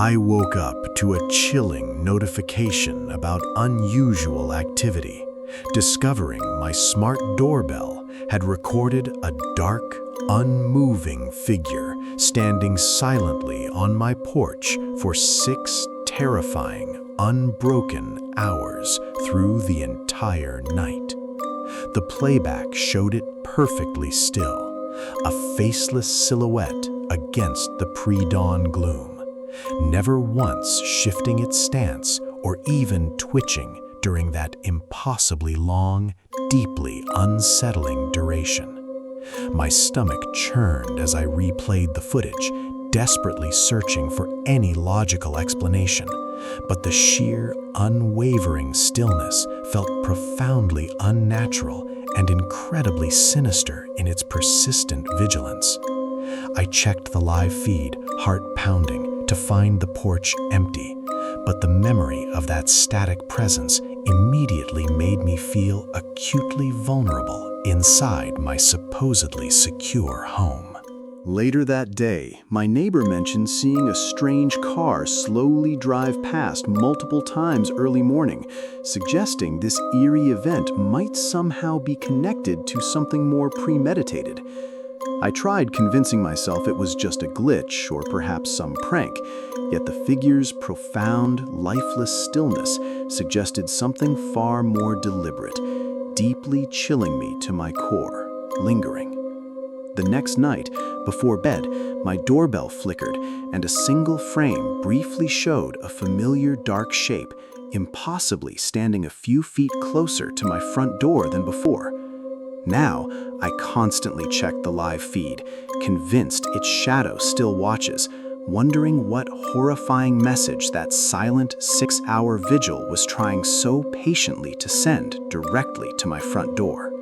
I woke up to a chilling notification about unusual activity, discovering my smart doorbell had recorded a dark, unmoving figure standing silently on my porch for 6 terrifying, unbroken hours through the entire night. The playback showed it perfectly still, a faceless silhouette against the pre-dawn gloom, never once shifting its stance or even twitching during that impossibly long, deeply unsettling duration. My stomach churned as I replayed the footage, desperately searching for any logical explanation, but the sheer, unwavering stillness felt profoundly unnatural and incredibly sinister in its persistent vigilance. I checked the live feed, heart pounding, to find the porch empty, but the memory of that static presence immediately made me feel acutely vulnerable inside my supposedly secure home. Later that day, my neighbor mentioned seeing a strange car slowly drive past multiple times early morning, suggesting this eerie event might somehow be connected to something more premeditated. I tried convincing myself it was just a glitch or perhaps some prank, yet the figure's profound, lifeless stillness suggested something far more deliberate, deeply chilling me to my core, lingering. The next night, before bed, my doorbell flickered and a single frame briefly showed a familiar dark shape, impossibly standing a few feet closer to my front door than before. Now, I constantly checked the live feed, convinced its shadow still watches, wondering what horrifying message that silent 6-hour vigil was trying so patiently to send directly to my front door.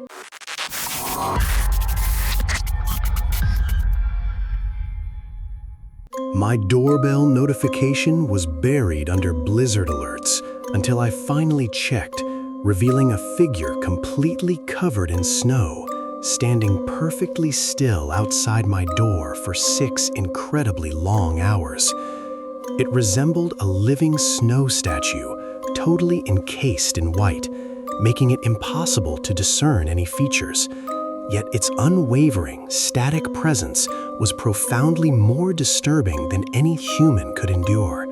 My doorbell notification was buried under blizzard alerts until I finally checked, revealing a figure completely covered in snow, standing perfectly still outside my door for 6 incredibly long hours. It resembled a living snow statue, totally encased in white, making it impossible to discern any features. Yet its unwavering, static presence was profoundly more disturbing than any human could endure.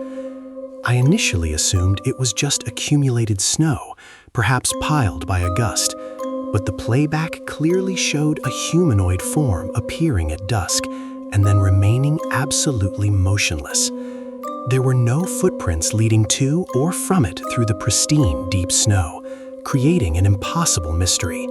I initially assumed it was just accumulated snow, perhaps piled by a gust, but the playback clearly showed a humanoid form appearing at dusk and then remaining absolutely motionless. There were no footprints leading to or from it through the pristine deep snow, creating an impossible mystery.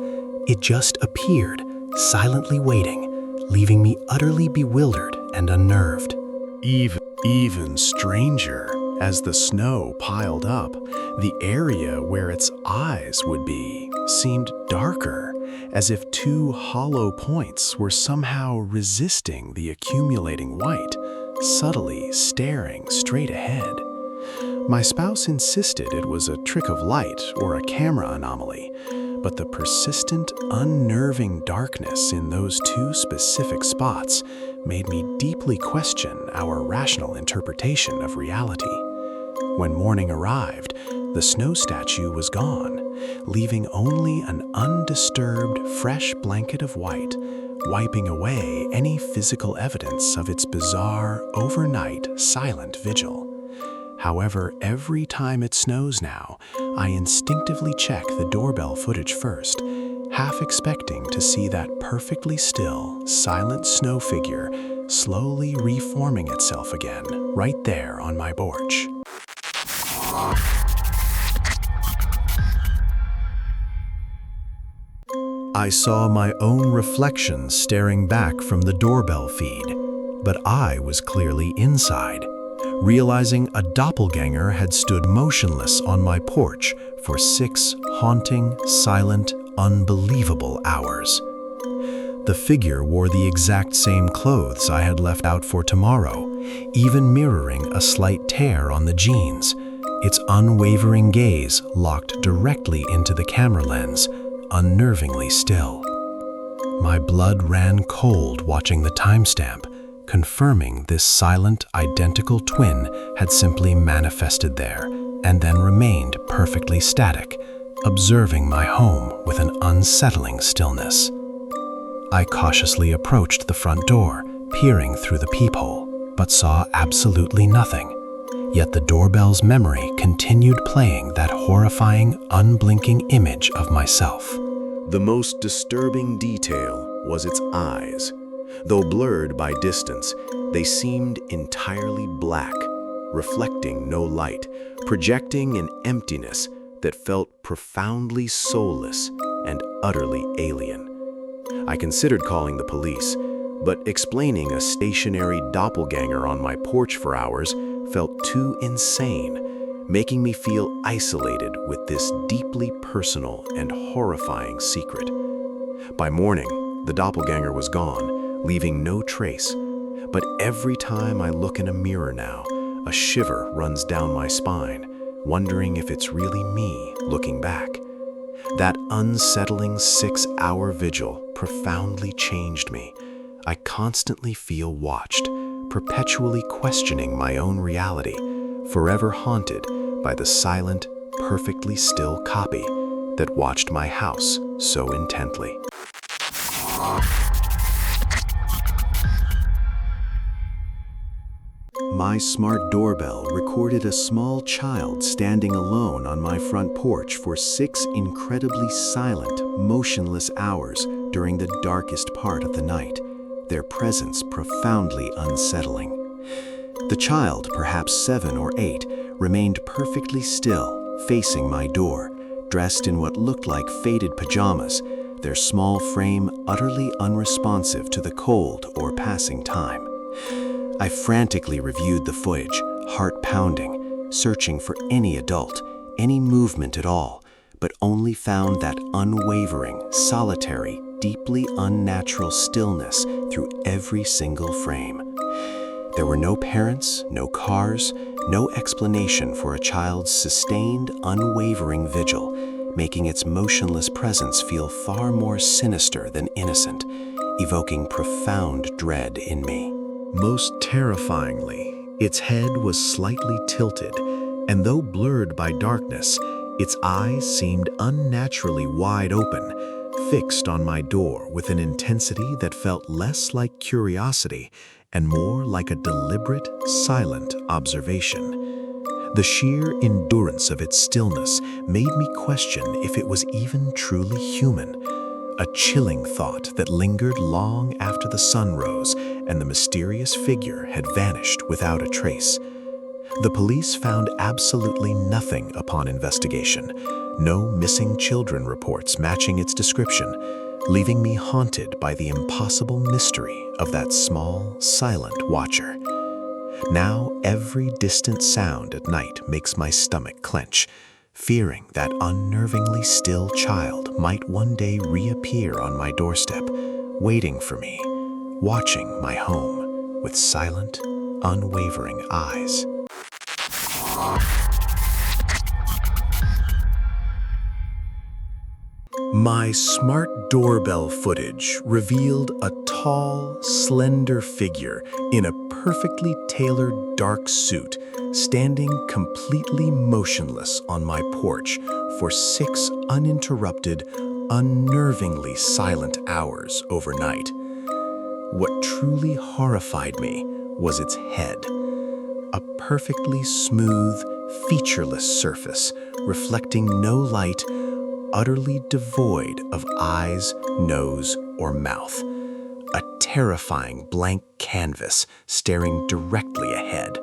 It just appeared, silently waiting, leaving me utterly bewildered and unnerved. Even stranger, as the snow piled up, the area where its eyes would be seemed darker, as if 2 hollow points were somehow resisting the accumulating white, subtly staring straight ahead. My spouse insisted it was a trick of light or a camera anomaly, but the persistent, unnerving darkness in those 2 specific spots made me deeply question our rational interpretation of reality. When morning arrived, the snow statue was gone, leaving only an undisturbed, fresh blanket of white, wiping away any physical evidence of its bizarre, overnight, silent vigil. However, every time it snows now, I instinctively check the doorbell footage first, half expecting to see that perfectly still, silent snow figure slowly reforming itself again, right there on my porch. I saw my own reflection staring back from the doorbell feed, but I was clearly inside, realizing a doppelganger had stood motionless on my porch for 6 haunting, silent, unbelievable hours. The figure wore the exact same clothes I had left out for tomorrow, even mirroring a slight tear on the jeans, its unwavering gaze locked directly into the camera lens, unnervingly still. My blood ran cold watching the timestamp, confirming this silent, identical twin had simply manifested there and then remained perfectly static, observing my home with an unsettling stillness. I cautiously approached the front door, peering through the peephole, but saw absolutely nothing. Yet the doorbell's memory continued playing that horrifying, unblinking image of myself. The most disturbing detail was its eyes. Though blurred by distance, they seemed entirely black, reflecting no light, projecting an emptiness that felt profoundly soulless and utterly alien. I considered calling the police, but explaining a stationary doppelganger on my porch for hours felt too insane, making me feel isolated with this deeply personal and horrifying secret. By morning, the doppelganger was gone, leaving no trace. But every time I look in a mirror now, a shiver runs down my spine, wondering if it's really me looking back. That unsettling 6-hour vigil profoundly changed me. I constantly feel watched, perpetually questioning my own reality, forever haunted by the silent, perfectly still copy that watched my house so intently. My smart doorbell recorded a small child standing alone on my front porch for 6 incredibly silent, motionless hours during the darkest part of the night, their presence profoundly unsettling. The child, perhaps 7 or 8, remained perfectly still, facing my door, dressed in what looked like faded pajamas, their small frame utterly unresponsive to the cold or passing time. I frantically reviewed the footage, heart pounding, searching for any adult, any movement at all, but only found that unwavering, solitary, deeply unnatural stillness through every single frame. There were no parents, no cars, no explanation for a child's sustained, unwavering vigil, making its motionless presence feel far more sinister than innocent, evoking profound dread in me. Most terrifyingly, its head was slightly tilted, and though blurred by darkness, its eyes seemed unnaturally wide open, fixed on my door with an intensity that felt less like curiosity and more like a deliberate, silent observation. The sheer endurance of its stillness made me question if it was even truly human, a chilling thought that lingered long after the sun rose and the mysterious figure had vanished without a trace. The police found absolutely nothing upon investigation, no missing children reports matching its description, leaving me haunted by the impossible mystery of that small, silent watcher. Now every distant sound at night makes my stomach clench, fearing that unnervingly still child might one day reappear on my doorstep, waiting for me, watching my home with silent, unwavering eyes. My smart doorbell footage revealed a tall, slender figure in a perfectly tailored dark suit standing completely motionless on my porch for 6 uninterrupted, unnervingly silent hours overnight. What truly horrified me was its head, a perfectly smooth, featureless surface reflecting no light, utterly devoid of eyes, nose, or mouth. A terrifying blank canvas staring directly ahead.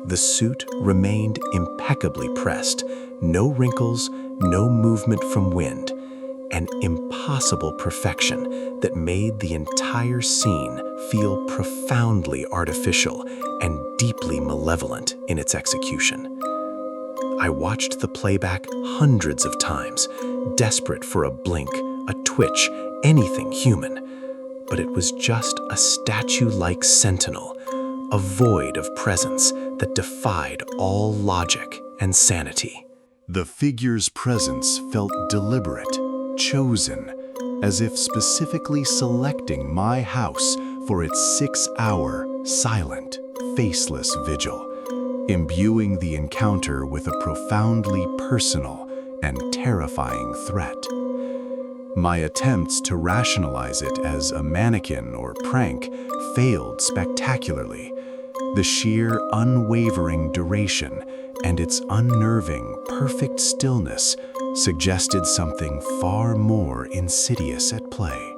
The suit remained impeccably pressed, no wrinkles, no movement from wind, an impossible perfection that made the entire scene feel profoundly artificial and deeply malevolent in its execution. I watched the playback hundreds of times, desperate for a blink, a twitch, anything human. But it was just a statue-like sentinel, a void of presence that defied all logic and sanity. The figure's presence felt deliberate, chosen, as if specifically selecting my house for its 6-hour, silent, faceless vigil, imbuing the encounter with a profoundly personal and terrifying threat. My attempts to rationalize it as a mannequin or prank failed spectacularly. The sheer, unwavering duration and its unnerving, perfect stillness suggested something far more insidious at play.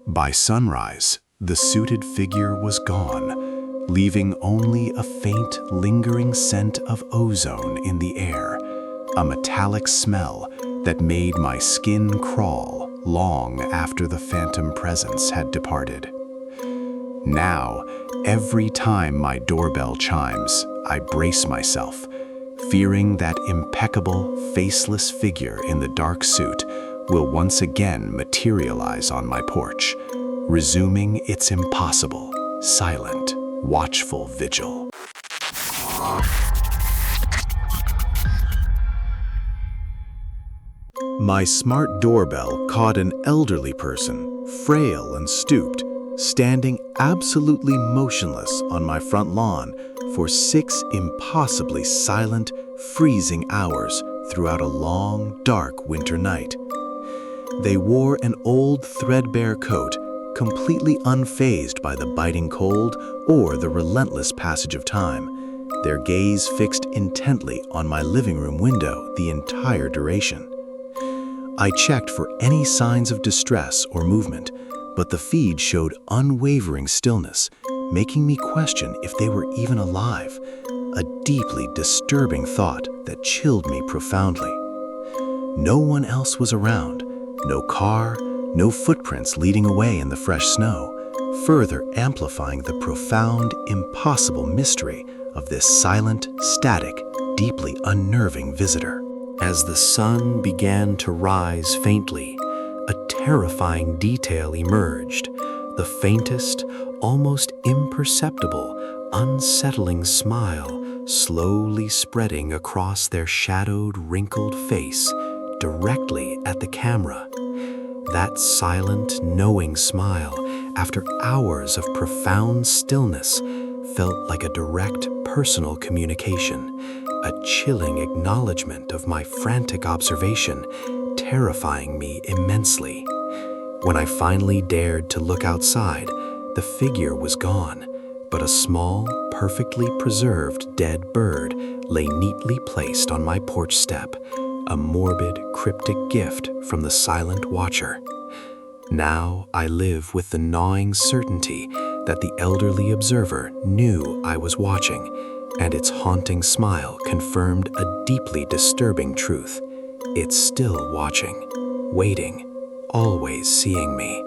By sunrise, the suited figure was gone, leaving only a faint, lingering scent of ozone in the air, a metallic smell that made my skin crawl long after the phantom presence had departed. Now, every time my doorbell chimes, I brace myself, fearing that impeccable, faceless figure in the dark suit will once again materialize on my porch, resuming its impossible, silent, watchful vigil. My smart doorbell caught an elderly person, frail and stooped, standing absolutely motionless on my front lawn for 6 impossibly silent, freezing hours throughout a long, dark winter night. They wore an old, threadbare coat, completely unfazed by the biting cold or the relentless passage of time, their gaze fixed intently on my living room window the entire duration. I checked for any signs of distress or movement, but the feed showed unwavering stillness, making me question if they were even alive, a deeply disturbing thought that chilled me profoundly. No one else was around, no car, no footprints leading away in the fresh snow, further amplifying the profound, impossible mystery of this silent, static, deeply unnerving visitor. As the sun began to rise faintly, a terrifying detail emerged, the faintest, almost imperceptible, unsettling smile slowly spreading across their shadowed, wrinkled face directly at the camera. That silent, knowing smile, after hours of profound stillness, felt like a direct, personal communication, a chilling acknowledgement of my frantic observation, terrifying me immensely. When I finally dared to look outside, the figure was gone, but a small, perfectly preserved dead bird lay neatly placed on my porch step, a morbid, cryptic gift from the silent watcher. Now I live with the gnawing certainty that the elderly observer knew I was watching, and its haunting smile confirmed a deeply disturbing truth. It's still watching, waiting, always seeing me.